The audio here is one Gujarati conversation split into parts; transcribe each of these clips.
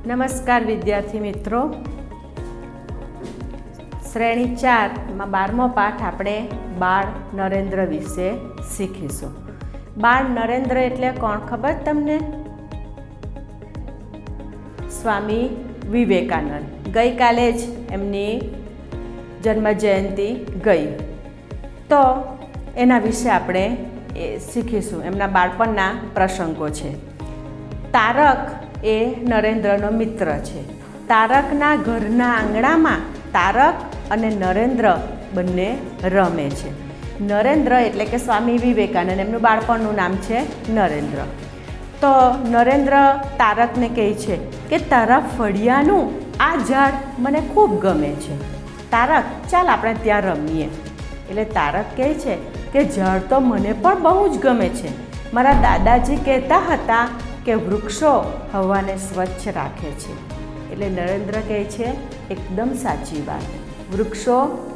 નમસ્કાર વિદ્યાર્થી મિત્રો, શ્રેણી 4માં 12મો પાઠ આપણે બાળ નરેન્દ્ર વિશે શીખીશું. બાળ નરેન્દ્ર એટલે કોણ ખબર તમને? સ્વામી વિવેકાનંદ. ગઈકાલે જ એમની જન્મજયંતિ ગઈ, તો એના વિશે આપણે શીખીશું. એમના બાળપણના પ્રસંગો છે. તારક એ નરેન્દ્રનો મિત્ર છે. તારકના ઘરના આંગણામાં તારક અને નરેન્દ્ર બંને રમે છે. નરેન્દ્ર એટલે કે સ્વામી વિવેકાનંદ, એમનું બાળપણનું નામ છે નરેન્દ્ર. તો નરેન્દ્ર તારકને કહે છે કે તારા ફળિયાનું આ ઝાડ મને ખૂબ ગમે છે. તારક, ચાલ આપણે ત્યાં રમીએ. એટલે તારક કહે છે કે ઝાડ તો મને પણ બહુ જ ગમે છે. મારા દાદાજી કહેતા હતા કે વૃક્ષો હવાને સ્વચ્છ રાખે છે. એટલે નરેન્દ્ર કહે છે એકદમ સાચી વાત. વૃક્ષો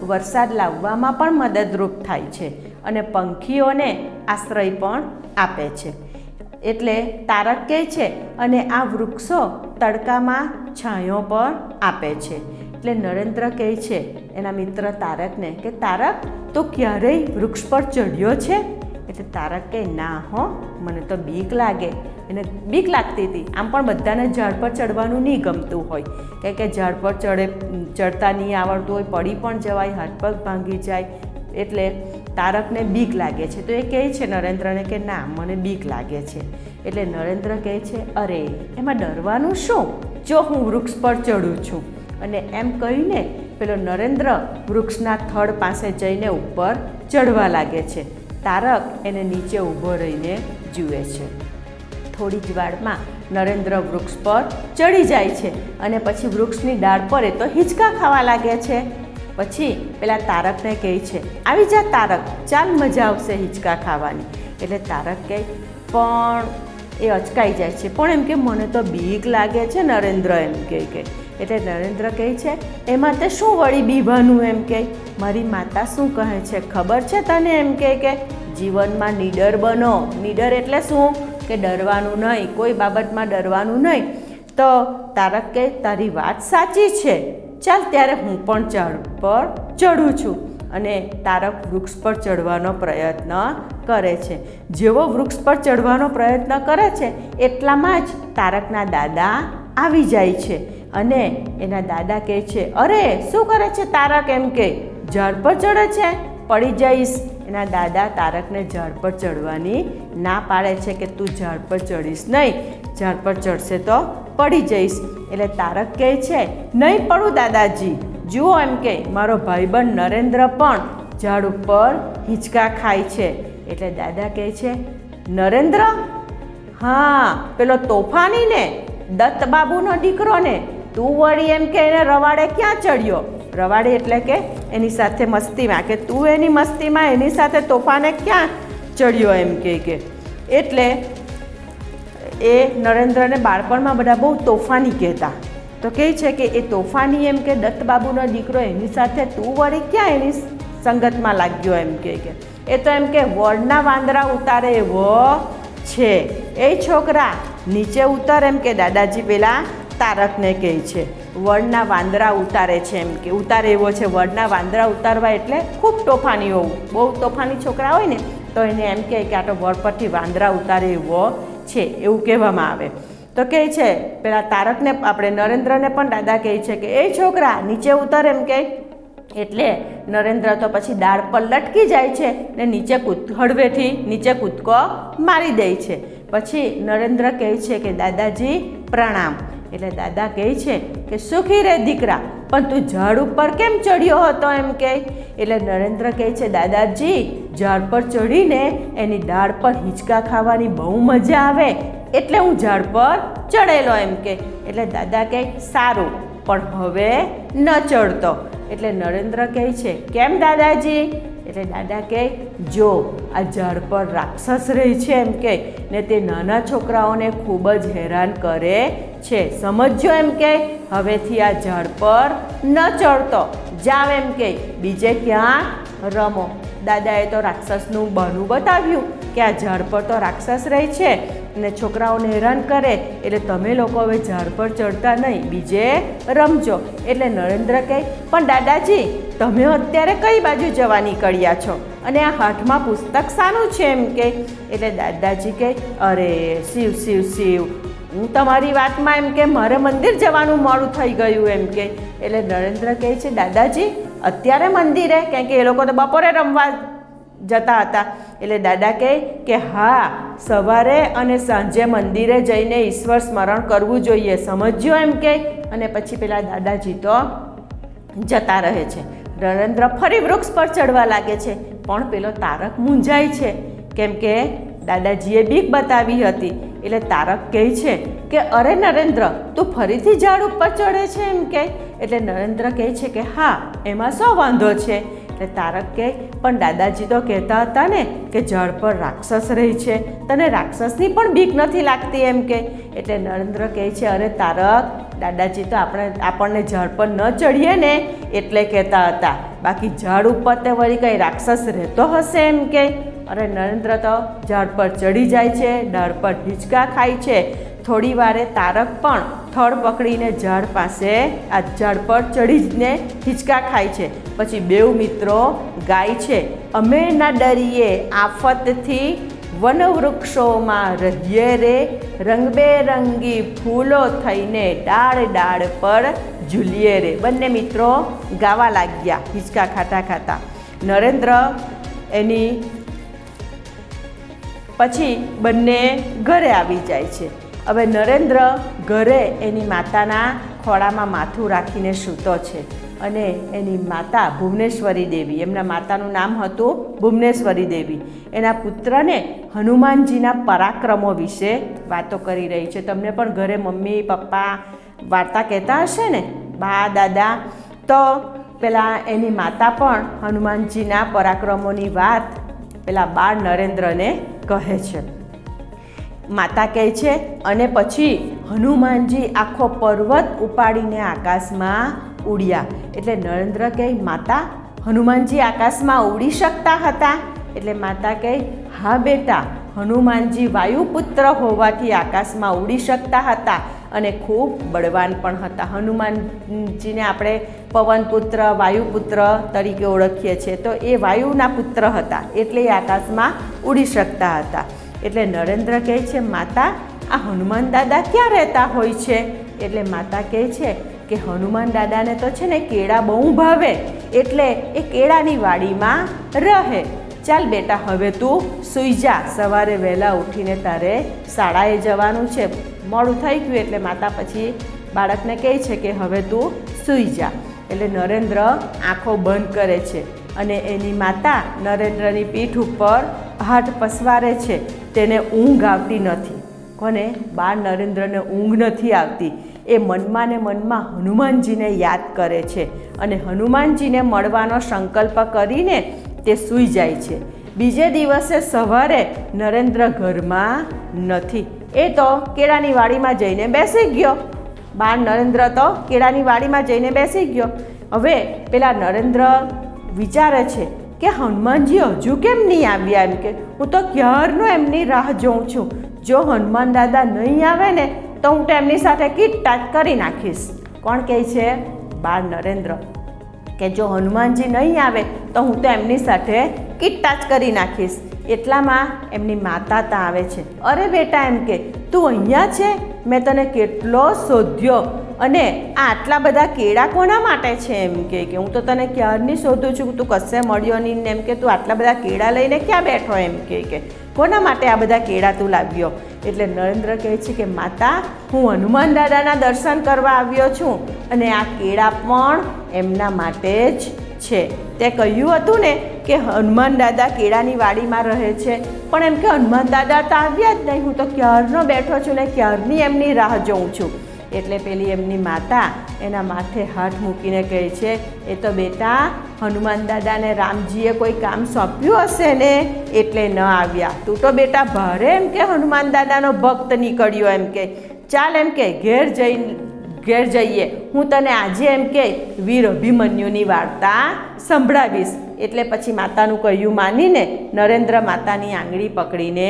વરસાદ લાવવામાં પણ મદદરૂપ થાય છે અને પંખીઓને આશ્રય પણ આપે છે. એટલે તારક કહે છે અને આ વૃક્ષો તડકામાં છાંયો પણ આપે છે. એટલે નરેન્દ્ર કહે છે એના મિત્ર તારકને કે તારક, તો ક્યારેય વૃક્ષ પર ચડ્યો છે? એટલે તારક કહે ના હો, મને તો બીક લાગે. એને બીક લાગતી હતી. આમ પણ બધાને ઝાડ પર ચડવાનું નહીં ગમતું હોય, કારણ કે ઝાડ પર ચડતા નહીં આવડતું હોય, પડી પણ જવાય, હાથ પગ ભાંગી જાય. એટલે તારકને બીક લાગે છે. તો એ કહે છે નરેન્દ્રને કે ના, મને બીક લાગે છે. એટલે નરેન્દ્ર કહે છે અરે એમાં ડરવાનું શું, જો હું વૃક્ષ પર ચડું છું. અને એમ કહીને પેલો નરેન્દ્ર વૃક્ષના થડ પાસે જઈને ઉપર ચડવા લાગે છે. તારક એને નીચે ઊભો રહીને જુએ છે. થોડી જ વારમાં નરેન્દ્ર વૃક્ષ પર ચડી જાય છે અને પછી વૃક્ષની ડાળ પર એ તો હિંચકા ખાવા લાગે છે. પછી પેલા તારકને કહે છે આવી જા તારક, ચાલ મજા આવશે હિંચકા ખાવાની. એટલે તારક કહે પણ એ અચકાઈ જાય છે, પણ એમ કે મને તો બીક લાગે છે નરેન્દ્ર, એમ કે. એટલે નરેન્દ્ર કહે છે એમાં તે શું વળી બીવાનું, એમ કે મારી માતા શું કહે છે ખબર છે તને, એમ કે જીવનમાં નીડર બનો. નીડર એટલે શું કે ડરવાનું નહીં, કોઈ બાબતમાં ડરવાનું નહીં. તો તારક કહે તારી વાત સાચી છે, ચાલ ત્યારે હું પણ ઝાડ પર ચડું છું. અને તારક વૃક્ષ પર ચડવાનો પ્રયત્ન કરે છે. જેવો વૃક્ષ પર ચડવાનો પ્રયત્ન કરે છે એટલામાં જ તારકના દાદા આવી જાય છે. અને એના દાદા કહે છે અરે શું કરે છે તારક, એમ કે ઝાડ પર ચડે છે, પડી જઈશ. એના દાદા તારકને ઝાડ પર ચડવાની ના પાડે છે કે તું ઝાડ પર ચડીશ નહીં, ઝાડ પર ચડશે તો પડી જઈશ. એટલે તારક કહે છે નહીં પડું દાદાજી, જુઓ એમ કે મારો ભાઈબંધ નરેન્દ્ર પણ ઝાડ ઉપર હિંચકા ખાય છે. એટલે દાદા કહે છે નરેન્દ્ર? હા, પેલો તોફાની ને, દત્ત બાબુનો દીકરો ને, તું વળી એમ કે એને રવાડે ક્યાં ચડ્યો? રવાડે એટલે કે એની સાથે મસ્તીમાં, કે તું એની મસ્તીમાં એની સાથે તોફાને ક્યાં ચડ્યો, એમ કે. એટલે એ નરેન્દ્રને બાળપણમાં બધા બહુ તોફાની કહેતા. તો કહે છે કે એ તોફાની એમ કે દત્તબાબુનો દીકરો એની સાથે તું વળી ક્યાં એની સંગતમાં લાગ્યો, એમ કે. એ તો એમ કે વડના વાંદરા ઉતારે એવો છે. એ છોકરા નીચે ઉતર, એમ કે દાદાજી પેલા તારકને કહે છે વડના વાંદરા ઉતારે છે, એમ કે ઉતારે એવો છે. વડના વાંદરા ઉતારવા એટલે ખૂબ તોફાની હોવું. બહુ તોફાની છોકરા હોય ને તો એને એમ કહે કે આ તો વડ પરથી વાંદરા ઉતારે એવો છે, એવું કહેવામાં આવે. તો કહે છે પેલા તારકને, આપણે નરેન્દ્રને પણ દાદા કહે છે કે એ છોકરા નીચે ઉતર, એમ કે. એટલે નરેન્દ્ર તો પછી ડાળ પર લટકી જાય છે ને નીચે હળવેથી નીચે કૂદકો મારી દે છે. પછી નરેન્દ્ર કહે છે કે દાદાજી પ્રણામ. એટલે દાદા કહે છે કે સુખી રે દીકરા, પણ તું ઝાડ ઉપર કેમ ચડ્યો હતો, એમ કે. એટલે નરેન્દ્ર કહે છે દાદાજી ઝાડ પર ચડીને એની ડાળ પર હિંચકા ખાવાની બહુ મજા આવે, એટલે હું ઝાડ પર ચડેલો, એમ કે. એટલે દાદા કહે સારું, પણ હવે ન ચડતો. એટલે નરેન્દ્ર કહે છે કેમ દાદાજી? એટલે દાદા કહે જો આ ઝાડ પર રાક્ષસ રહે છે, એમ કે, ને તે નાના છોકરાઓને ખૂબ જ હેરાન કરે છે, સમજજો, એમ કે. હવેથી આ ઝાડ પર ન ચડતો, જાવ, એમ કે બીજે ક્યાં રમો. દાદાએ તો રાક્ષસનું બહાનું બતાવ્યું કે આ ઝાડ પર તો રાક્ષસ રહે છે, અને છોકરાઓને હેરાન કરે એટલે તમે લોકો હવે ઝાડ પર ચડતા નહીં, બીજે રમજો. એટલે નરેન્દ્ર કહે, પણ દાદાજી તમે અત્યારે કઈ બાજુ જવા નીકળ્યા છો અને આ હાથમાં પુસ્તક શાનું છે એમ કે. એટલે દાદાજી કહે, અરે શિવ શિવ શિવ, હું તમારી વાતમાં એમ કે મારે મંદિર જવાનું મોડું થઈ ગયું એમ કે. એટલે નરેન્દ્ર કહે છે, દાદાજી અત્યારે મંદિરે? કારણ કે એ લોકો તો બપોરે રમવા જતા હતા. એટલે દાદા કહે કે હા, સવારે અને સાંજે મંદિરે જઈને ઈશ્વર સ્મરણ કરવું જોઈએ, સમજ્યો એમ કે. અને પછી પેલા દાદાજી તો જતા રહે છે. નરેન્દ્ર ફરી વૃક્ષ પર ચડવા લાગે છે, પણ પેલો તારક મૂંઝાય છે, કેમ કે દાદાજીએ બીક બતાવી હતી. એટલે તારક કહે છે કે અરે નરેન્દ્ર, તું ફરીથી ઝાડ ઉપર ચડે છે એમ કે. એટલે નરેન્દ્ર કહે છે કે હા, એમાં શું વાંધો છે? એટલે તારક કહે, પણ દાદાજી તો કહેતા હતા ને કે ઝાડ પર રાક્ષસ રહી છે, તને રાક્ષસની પણ બીક નથી લાગતી એમ કે. એટલે નરેન્દ્ર કહે છે, અરે તારક, દાદાજી તો આપણને ઝાડ પર ન ચડીએ ને એટલે કહેતા હતા, બાકી ઝાડ ઉપર તે વળી કંઈ રાક્ષસ રહેતો હશે એમ કે. અરે નરેન્દ્ર તો ઝાડ પર ચડી જાય છે, ડાળ પર હિંચકા ખાય છે. થોડી વારે તારક પણ થડ પકડીને ઝાડ પાસે આ ઝાડ પર ચડીને હિંચકા ખાય છે. પછી બેઉ મિત્રો ગાય છે, અમે ના ડરીએ આફતથી, વનવૃક્ષોમાં રહીએ રે, રંગબેરંગી ફૂલો થઈને ડાળ ડાળ પર ઝૂલીએ રે. બંને મિત્રો ગાવા લાગ્યા હિંચકા ખાતા ખાતા. નરેન્દ્ર એની પછી બંને ઘરે આવી જાય છે. હવે નરેન્દ્ર ઘરે એની માતાના ખોળામાં માથું રાખીને સૂતો છે અને એની માતા ભુવનેશ્વરી દેવી, એમના માતાનું નામ હતું ભુવનેશ્વરી દેવી, એના પુત્રને હનુમાનજીના પરાક્રમો વિશે વાતો કરી રહી છે. તમને પણ ઘરે મમ્મી પપ્પા વાર્તા કહેતા હશે ને, બા દાદા, તો પેલા એની માતા પણ હનુમાનજીના પરાક્રમોની વાત પેલા બાળ નરેન્દ્રને કહે છે. માતા કહે છે અને પછી હનુમાનજી આખો પર્વત ઉપાડીને આકાશમાં ઉડ્યા. એટલે નરેન્દ્ર કહે, માતા હનુમાનજી આકાશમાં ઉડી શકતા હતા? એટલે માતા કહે, હા બેટા, હનુમાનજી વાયુપુત્ર હોવાથી આકાશમાં ઉડી શકતા હતા અને ખૂબ બળવાન પણ હતા. હનુમાનજીને આપણે પવનપુત્ર, વાયુપુત્ર તરીકે ઓળખીએ છીએ, તો એ વાયુના પુત્ર હતા એટલે એ આકાશમાં ઉડી શકતા હતા. એટલે નરેન્દ્ર કહે છે, માતા આ હનુમાન દાદા ક્યાં રહેતા હોય છે? એટલે માતા કહે છે કે હનુમાન દાદાને તો છે ને કેળા બહુ ભાવે, એટલે એ કેળાની વાડીમાં રહે. ચાલ બેટા, હવે તું સૂઈ જા, સવારે વહેલા ઉઠીને તારે શાળાએ જવાનું છે, મોડું થઈ ગયું. એટલે માતા પછી બાળકને કહે છે કે હવે તું સૂઈ જા. એટલે નરેન્દ્ર આંખો બંધ કરે છે અને એની માતા નરેન્દ્રની પીઠ ઉપર હાથ પસવારે છે. તેને ઊંઘ આવતી નથી. કોને? બાળ નરેન્દ્રને ઊંઘ નથી આવતી. એ મનમાં ને મનમાં હનુમાનજીને યાદ કરે છે અને હનુમાનજીને મળવાનો સંકલ્પ કરીને તે સૂઈ જાય છે. બીજે દિવસે સવારે નરેન્દ્ર ઘરમાં નથી. એ તો કેળાની વાડીમાં જઈને બેસી ગયો. બાળ નરેન્દ્ર તો કેળાની વાડીમાં જઈને બેસી ગયો. હવે પેલા નરેન્દ્ર વિચારે છે કે હનુમાનજી હજુ કેમ નહીં આવ્યા એમ કે. હું તો ક્યારનો એમની રાહ જોઉં છું. જો હનુમાન દાદા નહીં આવે ને તો હું તો એમની સાથે કીટટાટ કરી નાખીશ. કોણ કહે છે? બાળ નરેન્દ્ર કે જો હનુમાનજી નહીં આવે તો હું તો એમની સાથે કીટટાચ કરી નાખીશ. એટલામાં એમની માતા ત્યાં આવે છે. અરે બેટા, એમ કે તું અહીંયા છે? મેં તને કેટલો શોધ્યો અને આટલા બધા કેળા કોના માટે છે એમ કે હું તો તને ક્યારની શોધું છું, તું કશે મળ્યો નહીં ને એમ કે તું આટલા બધા કેળા લઈને ક્યાં બેઠો એમ કે કોના માટે આ બધા કેળા તું લાવ્યો? એટલે નરેન્દ્ર કહે છે કે માતા, હું હનુમાન દાદાના દર્શન કરવા આવ્યો છું અને આ કેળા પણ એમના માટે જ છે. તે કહ્યું હતું ને કે હનુમાન દાદા કેળાની વાડીમાં રહે છે, પણ એમ કે હનુમાન દાદા તો આવ્યા જ નહીં. હું તો ક્યારનો બેઠો છું ને ક્યારની એમની રાહ જોઉં છું. એટલે પેલી એમની માતા એના માથે હાથ મૂકીને કહે છે, એ તો બેટા હનુમાન દાદાને રામજીએ કોઈ કામ સોંપ્યું હશે ને એટલે ન આવ્યા. તું તો બેટા ભારે એમ કે હનુમાન દાદાનો ભક્ત નીકળ્યો એમ કે ચાલ એમ કે ઘેર ઘેર જઈએ, હું તને આજે એમ કે વીર અભિમન્યુની વાર્તા સંભળાવીશ. એટલે પછી માતાનું કહ્યું માનીને નરેન્દ્ર માતાની આંગળી પકડીને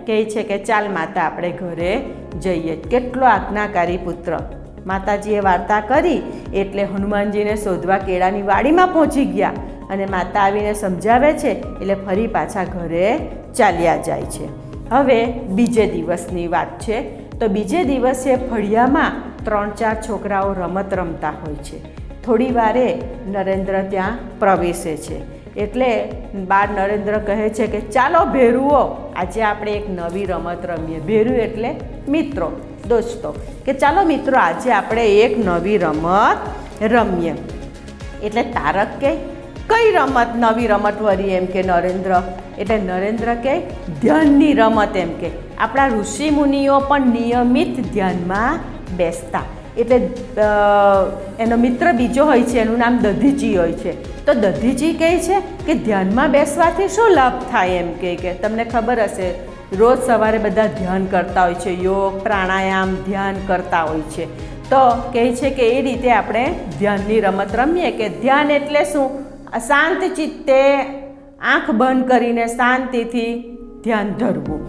કહે છે કે ચાલ માતા આપણે ઘરે જઈએ. કેટલો આજ્ઞાકારી પુત્ર. માતાજીએ વાર્તા કરી એટલે હનુમાનજીને શોધવા કેળાની વાડીમાં પહોંચી ગયા અને માતા આવીને સમજાવે છે એટલે ફરી પાછા ઘરે ચાલ્યા જાય છે. હવે બીજે દિવસની વાત છે. તો બીજે દિવસે ફળિયામાં 3-4 છોકરાઓ રમત રમતા હોય છે. થોડી વારે નરેન્દ્ર ત્યાં પ્રવેશે છે. એટલે બાળ નરેન્દ્ર કહે છે કે ચાલો ભેરુઓ, આજે આપણે એક નવી રમત રમીએ. ભેરુ એટલે મિત્રો, દોસ્તો, કે ચાલો મિત્રો આજે આપણે એક નવી રમત રમીએ. એટલે તારક કે કઈ રમત, નવી રમત વળી એમ કે નરેન્દ્ર. એટલે નરેન્દ્ર કે ધ્યાનની રમત એમ કે. આપણા ઋષિ મુનિઓ પણ નિયમિત ધ્યાનમાં બેસતા. એટલે એનો મિત્ર બીજો હોય છે, એનું નામ દધીચી હોય છે. તો દધીચી કહે છે કે ધ્યાનમાં બેસવાથી શું લાભ થાય એમ કે તમને ખબર હશે રોજ સવારે બધા ધ્યાન કરતા હોય છે, યોગ પ્રાણાયામ ધ્યાન કરતા હોય છે. તો કહે છે કે એ રીતે આપણે ધ્યાનની રમત રમીએ. કે ધ્યાન એટલે શું? શાંત ચિત્તે આંખ બંધ કરીને શાંતિથી ધ્યાન ધરવું.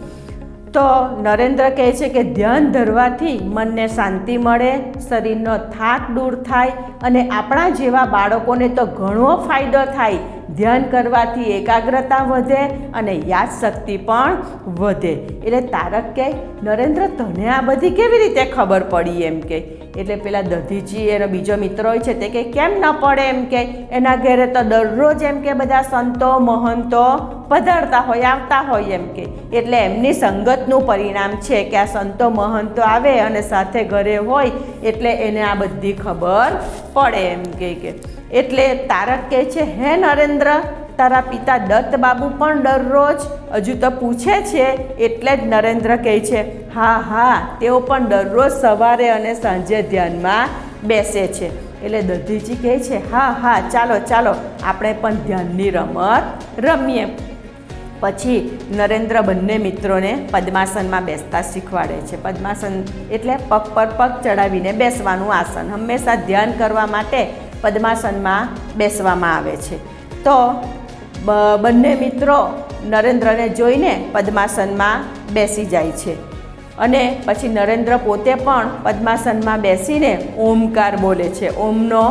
તો નરેન્દ્ર કહે છે કે ધ્યાન ધરવાથી મનને શાંતિ મળે, શરીરનો થાક દૂર થાય અને આપણા જેવા બાળકોને તો ઘણો ફાયદો થાય. ધ્યાન કરવાથી એકાગ્રતા વધે અને યાદશક્તિ પણ વધે. એટલે તારક કહે નરેન્દ્ર તને આ બધી કેવી રીતે ખબર પડી એમ કે. એટલે પેલા દધીજી એનો બીજો મિત્ર હોય છે તે કે કેમ ન પડે એમ કે, એના ઘરે તો દરરોજ એમ કે બધા સંતો મહંતો પધારતા હોય, આવતા હોય એમ કે. એટલે એમની સંગતનું પરિણામ છે કે આ સંતો મહંતો આવે અને સાથે ઘરે હોય એટલે એને આ બધી ખબર પડે એમ કે. એટલે તારક કહે છે હે નરેન્દ્ર, તારા પિતા દત્ત બાબુ પણ દરરોજ હજુ તો પૂછે છે. એટલે જ નરેન્દ્ર કહે છે હા હા, તેઓ પણ દરરોજ સવારે અને સાંજે ધ્યાનમાં બેસે છે. એટલે દધીજી કહે છે હા હા, ચાલો ચાલો આપણે પણ ધ્યાનની રમત રમીએ. પછી નરેન્દ્ર બંને મિત્રોને પદ્માસનમાં બેસતા શીખવાડે છે. પદ્માસન એટલે પગ પર પગ ચડાવીને બેસવાનું આસન. હંમેશા ધ્યાન કરવા માટે પદ્માસનમાં બેસવામાં આવે છે. તો બંને મિત્રો નરેન્દ્રને જોઈને પદ્માસનમાં બેસી જાય છે અને પછી નરેન્દ્ર પોતે પણ પદ્માસનમાં બેસીને ઓમકાર બોલે છે. ઓમનો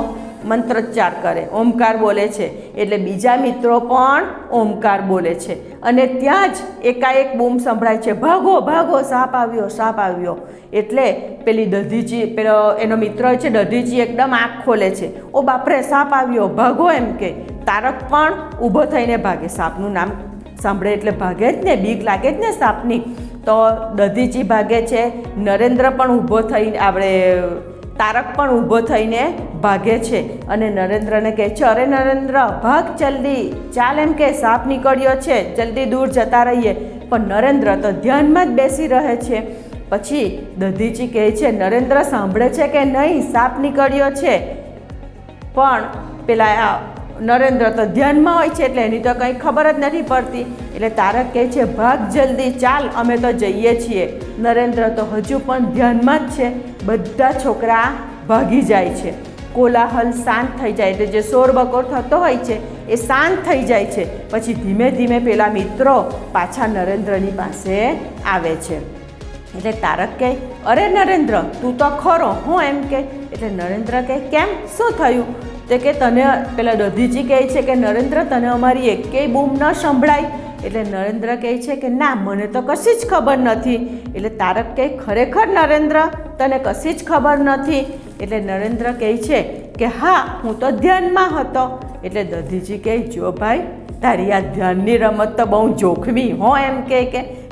મંત્રોચ્ચાર કરે, ઓમકાર બોલે છે. એટલે બીજા મિત્રો પણ ઓમકાર બોલે છે અને ત્યાં જ એકાએક બૂમ સંભળાય છે, ભાગો ભાગો, સાપ આવ્યો સાપ આવ્યો. એટલે પેલી દધીજી, પેલો એનો મિત્ર હોય છે દધીજી, એકદમ આંખ ખોલે છે, ઓ બાપરે સાપ આવ્યો, ભાગો એમ કે. તારક પણ ઊભો થઈને ભાગે. સાપનું નામ સાંભળે એટલે ભાગે જ ને, બીક લાગે જ ને સાપની. તો દધીજી ભાગે છે, નરેન્દ્ર પણ ઊભો થઈને તારક પણ ઊભો થઈને ભાગે છે અને નરેન્દ્રને કહે છે અરે નરેન્દ્ર ભાગ જલ્દી, ચાલ એમ કે સાપ નીકળ્યો છે, જલ્દી દૂર જતા રહીએ. પણ નરેન્દ્ર તો ધ્યાનમાં જ બેસી રહે છે. પછી દધીજી કહે છે નરેન્દ્ર સાંભળે છે કે નહીં, સાપ નીકળ્યો છે. પણ પેલા નરેન્દ્ર તો ધ્યાનમાં હોય છે એટલે એની તો કંઈ ખબર જ નથી પડતી. એટલે તારક કહે છે ભાગ જલ્દી, ચાલ અમે તો જઈએ છીએ. નરેન્દ્ર તો હજુ પણ ધ્યાનમાં જ છે. બધા છોકરા ભાગી જાય છે. કોલાહલ શાંત થઈ જાય, એટલે જે શોર બકોર થતો હોય છે એ શાંત થઈ જાય છે. પછી ધીમે ધીમે પેલા મિત્રો પાછા નરેન્દ્રની પાસે આવે છે. એટલે તારક કહે અરે નરેન્દ્ર તું તો ખરો હું એમ કે. એટલે નરેન્દ્ર કહે કેમ, શું થયું? તે કે તને, પેલા દધીજી કહે છે કે નરેન્દ્ર તને અમારી એકેય બૂમ ન સંભળાય? એટલે નરેન્દ્ર કહે છે કે ના, મને તો કશી જ ખબર નથી. એટલે તારક કહે ખરેખર નરેન્દ્ર તને કશી જ ખબર નથી? એટલે નરેન્દ્ર કહે છે કે હા, હું તો ધ્યાનમાં હતો. એટલે દધીજી કહે જો ભાઈ, તારી આ ધ્યાનની રમત તો બહુ જોખમી હો એમ કે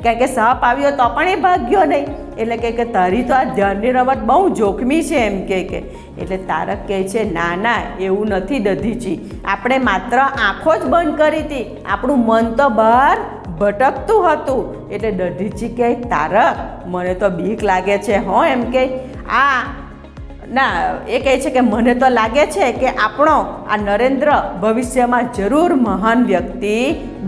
કારણ કે સાપ આવ્યો તો પણ એ ભાગ્યો નહીં. એટલે કે તારી તો આ ધ્યાનની રમત બહુ જોખમી છે એમ કે. એટલે તારક કહે છે ના ના, એવું નથી દધીજી, આપણે માત્ર આંખો જ બંધ કરી હતી, આપણું મન તો બહાર ભટકતું હતું. એટલે દધીજી કહે તારક મને તો બીક લાગે છે હો એમ કે. ના, એ કહે છે કે મને તો લાગે છે કે આપણો આ નરેન્દ્ર ભવિષ્યમાં જરૂર મહાન વ્યક્તિ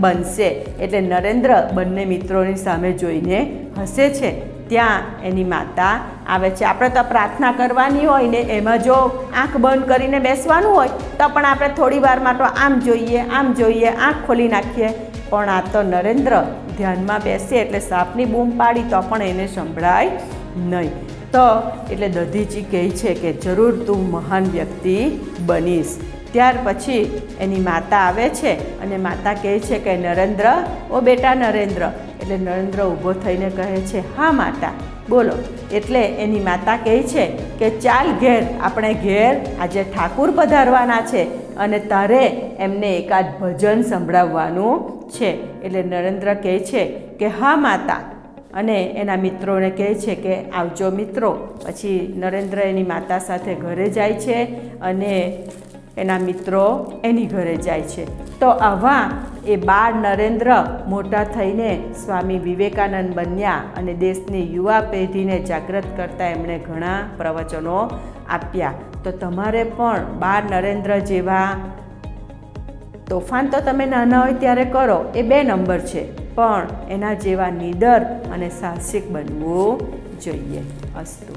બનશે. એટલે નરેન્દ્ર બંને મિત્રોની સામે જોઈને હસે છે. ત્યાં એની માતા આવે છે. આપણે તો પ્રાર્થના કરવાની હોય ને એમાં જો આંખ બંધ કરીને બેસવાનું હોય તો પણ આપણે થોડી વારમાં તો આમ જોઈએ, આંખ ખોલી નાખીએ. પણ આ તો નરેન્દ્ર ધ્યાનમાં બેસે એટલે સાપની બૂમ પાડી તો પણ એને સંભળાય નહીં. તો એટલે દધીચી કહે છે કે જરૂર તું મહાન વ્યક્તિ બનીશ. ત્યાર પછી એની માતા આવે છે અને માતા કહે છે કે નરેન્દ્ર, ઓ બેટા નરેન્દ્ર. એટલે નરેન્દ્ર ઊભો થઈને કહે છે હા માતા બોલો. એટલે એની માતા કહે છે કે ચાલ ઘેર, આપણે ઘેર આજે ઠાકુર પધારવાના છે અને તારે એમને એકાદ ભજન સંભળાવવાનું છે. એટલે નરેન્દ્ર કહે છે કે હા માતા, અને એના મિત્રોને કહે છે કે આવજો મિત્રો. પછી નરેન્દ્ર એની માતા સાથે ઘરે જાય છે અને એના મિત્રો એની ઘરે જાય છે. તો આવા એ બાળ નરેન્દ્ર મોટા થઈને સ્વામી વિવેકાનંદ બન્યા અને દેશની યુવા પેઢીને જાગૃત કરતા એમણે ઘણા પ્રવચનો આપ્યા. તો તમારે પણ બાળ નરેન્દ્ર જેવા તોફાન તો તમે નાના હોય ત્યારે કરો, એ 2 નંબર છે, પણ એના જેવા નીડર અને સાહસિક બનવું જોઈએ. અસ્તુ.